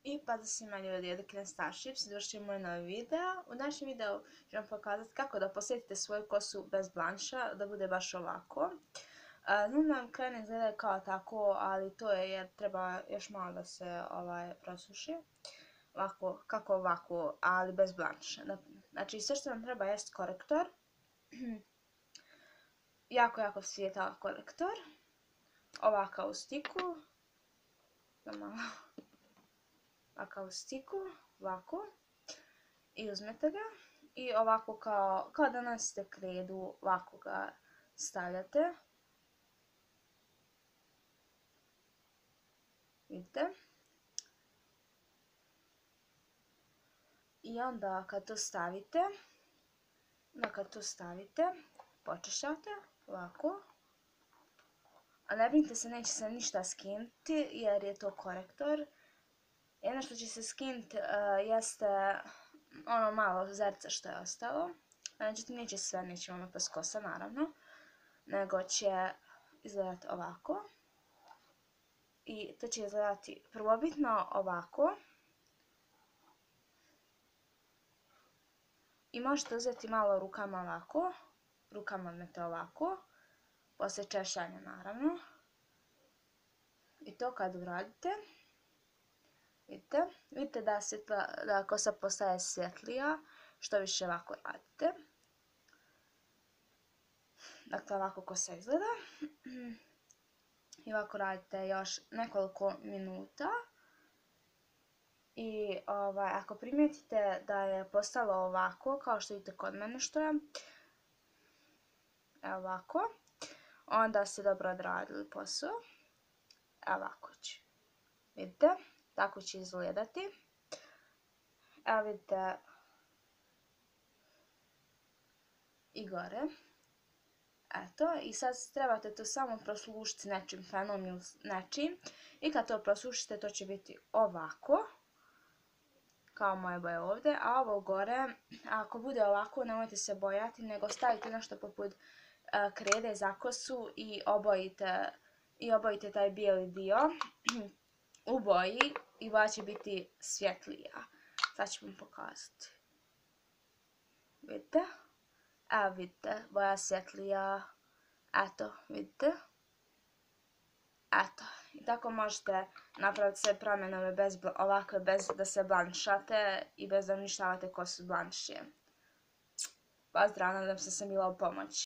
I pozdrav svima ljudi od Kina Starships, došli u moj novi video. U današnjem videu ću vam pokazati kako da posjetite svoju kosu bez blanša, da bude baš ovako. Znam da vam krene izgleda kao tako, ali to je jer treba još malo da se prosuši. Ovako, kako ovako, ali bez blanša. Znači sve što vam treba jest korektor. Jako svijetao korektor. Ovakav u stiku. Ovakav u stiku, ovako. I uzmete ga. I ovako kao da nosite kredu, ovako ga stavljate. Vidite? I onda kad to stavite, počešljate, ovako. A ne brinite se, neće se ništa skinuti jer je to korektor. Jedno što će se skinuti jeste ono malo zrca što je ostalo. Međutim, neće sve, neće vam opast kosa naravno. Nego će izgledati ovako. I to će izgledati prvobitno ovako. I možete uzeti malo rukama ovako. Rukama odmete ovako. Poslije češljanja naravno. I to kad uradite. Vidite da kosa postaje svjetlija. Što više ovako radite. Dakle, ovako kosa izgleda. I ovako radite još nekoliko minuta. I ako primijetite da je postalo ovako, kao što vidite kod mene što je, ovako, onda ste dobro odradili posao. Ovako će. Vidite, tako će izgledati. Evo vidite i gore. Eto, i sad trebate to samo proslušiti nečim fenom ili nečim. I kad to proslušite, to će biti ovako. Kao moje boje ovdje, a ovo gore, ako bude ovako, nemojte se bojati, nego stavite nešto poput krede za kosu i obojite taj bijeli dio u boji i boja će biti svjetlija. Sad ću vam pokazati. Vidite? Evo vidite, boja svjetlija. Eto, vidite? Eto, i tako možete napraviti sve promjene ovako bez da se blanšate i bez da uništavate kosu blanšijem. Pozdrav, nadam se da sam bila u pomoć.